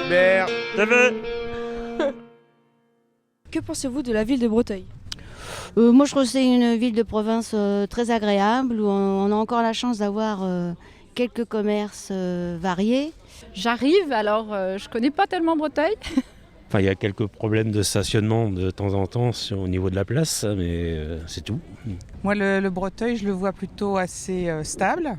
Merde. Que pensez-vous de la ville de Breteuil ? Moi, je trouve que c'est une ville de province très agréable où on a encore la chance d'avoir quelques commerces variés. J'arrive, alors je connais pas tellement Breteuil. Enfin, il y a quelques problèmes de stationnement de temps en temps au niveau de la place, mais c'est tout. Moi, le Breteuil, je le vois plutôt assez stable.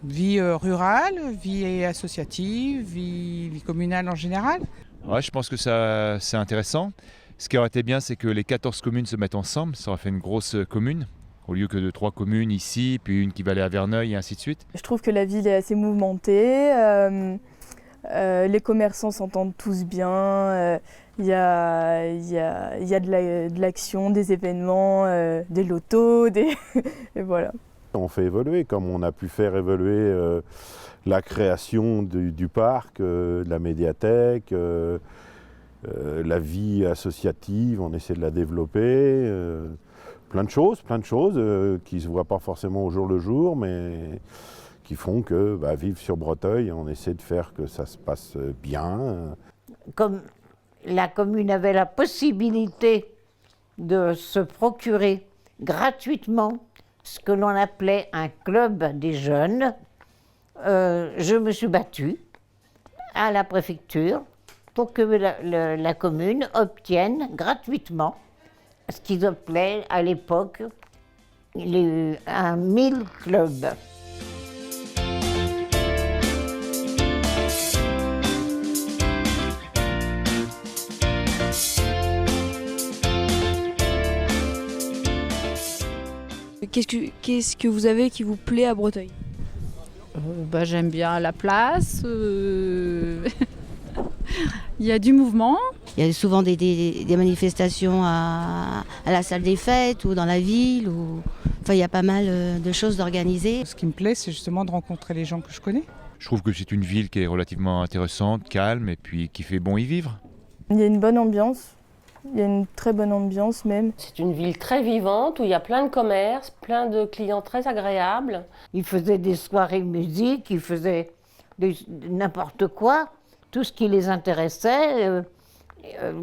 Vie rurale, vie associative, vie communale en général. Ouais, je pense que ça, c'est intéressant. Ce qui aurait été bien, c'est que les 14 communes se mettent ensemble. Ça aurait fait une grosse commune, au lieu que de 3 communes ici, puis une qui va aller à Verneuil, et ainsi de suite. Je trouve que la ville est assez mouvementée. Les commerçants s'entendent tous bien. Il y a de l'action, des événements, des lotos, et voilà. On fait évoluer, comme on a pu faire évoluer la création du parc, de la médiathèque, la vie associative, on essaie de la développer. Plein de choses qui ne se voient pas forcément au jour le jour, mais qui font que vivre sur Breteuil, on essaie de faire que ça se passe bien. Comme la commune avait la possibilité de se procurer gratuitement ce que l'on appelait un club des jeunes, je me suis battue à la préfecture pour que la commune obtienne gratuitement ce qu'ils appelaient à l'époque un 1000 clubs. Qu'est-ce que vous avez qui vous plaît à Breteuil ? J'aime bien la place. Il y a du mouvement. Il y a souvent des manifestations à la salle des fêtes ou dans la ville. Enfin, il y a pas mal de choses d'organiser. Ce qui me plaît, c'est justement de rencontrer les gens que je connais. Je trouve que c'est une ville qui est relativement intéressante, calme, et puis qui fait bon y vivre. Il y a une bonne ambiance. Il y a une très bonne ambiance même. C'est une ville très vivante où il y a plein de commerces, plein de clients très agréables. Ils faisaient des soirées musique, ils faisaient n'importe quoi, tout ce qui les intéressait.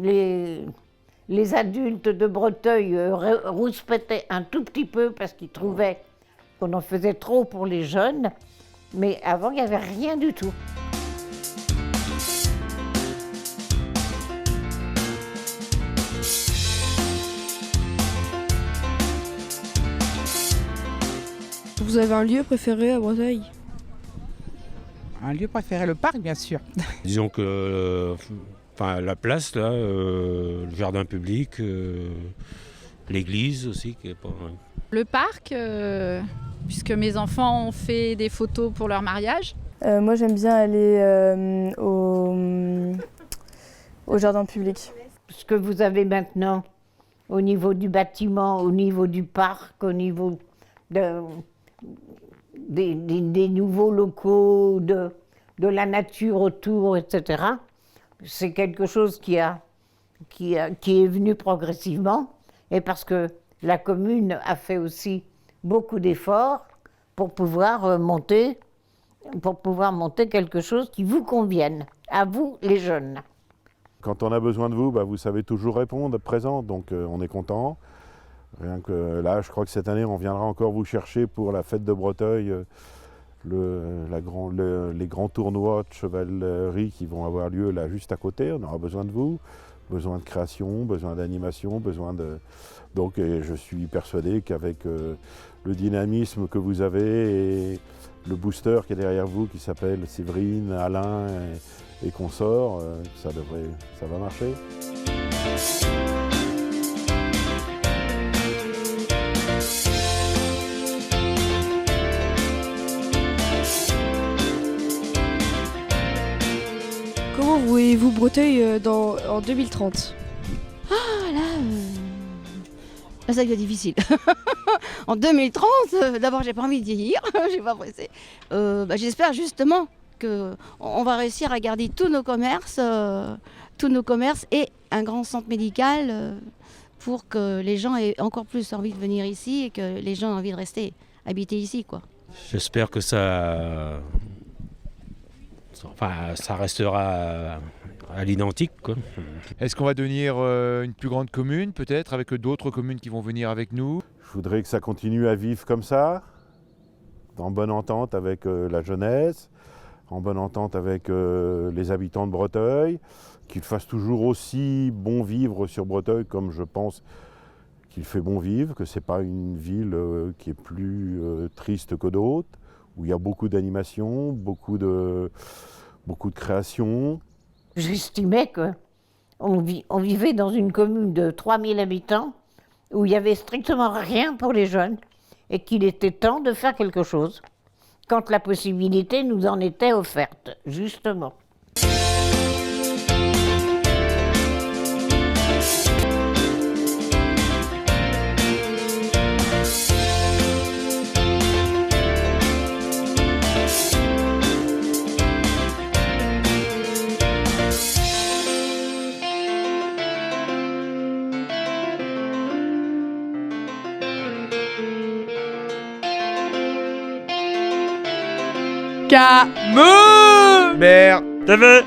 Les adultes de Breteuil rouspétaient un tout petit peu parce qu'ils trouvaient qu'on en faisait trop pour les jeunes. Mais avant, il n'y avait rien du tout. Vous avez un lieu préféré à Breteuil ? Un lieu préféré, le parc, bien sûr. Disons que la place, là, le jardin public, l'église aussi, qui est pas... Le parc, puisque mes enfants ont fait des photos pour leur mariage. Moi, j'aime bien aller au jardin public. Ce que vous avez maintenant, au niveau du bâtiment, au niveau du parc, au niveau des nouveaux locaux, de la nature autour, etc. C'est quelque chose qui est venu progressivement, et parce que la commune a fait aussi beaucoup d'efforts pour pouvoir monter quelque chose qui vous convienne, à vous les jeunes. Quand on a besoin de vous, vous savez toujours répondre, présent, donc on est content. Rien que là, je crois que cette année, on viendra encore vous chercher pour la fête de Breteuil, les grands tournois de chevalerie qui vont avoir lieu là juste à côté. On aura besoin de vous, besoin de création, besoin d'animation, Donc je suis persuadé qu'avec le dynamisme que vous avez et le booster qui est derrière vous, qui s'appelle Séverine, Alain et consorts, ça va marcher. Comment voyez-vous Breteuil en 2030 ? Là, ça devient difficile. En 2030, d'abord, j'ai pas envie de vieillir, j'ai pas pressé. J'espère justement qu'on va réussir à garder tous nos commerces et un grand centre médical pour que les gens aient encore plus envie de venir ici et que les gens aient envie de rester, habiter ici, quoi. J'espère que ça Enfin, ça restera à l'identique, quoi. Est-ce qu'on va devenir une plus grande commune, peut-être, avec d'autres communes qui vont venir avec nous? Je voudrais que ça continue à vivre comme ça, en bonne entente avec la jeunesse, en bonne entente avec les habitants de Breteuil, qu'il fasse toujours aussi bon vivre sur Breteuil comme je pense qu'il fait bon vivre, que ce n'est pas une ville qui est plus triste que d'autres, où il y a beaucoup d'animation, beaucoup de création. J'estimais qu'on vivait dans une commune de 3000 habitants où il n'y avait strictement rien pour les jeunes et qu'il était temps de faire quelque chose quand la possibilité nous en était offerte, justement. Camembert TV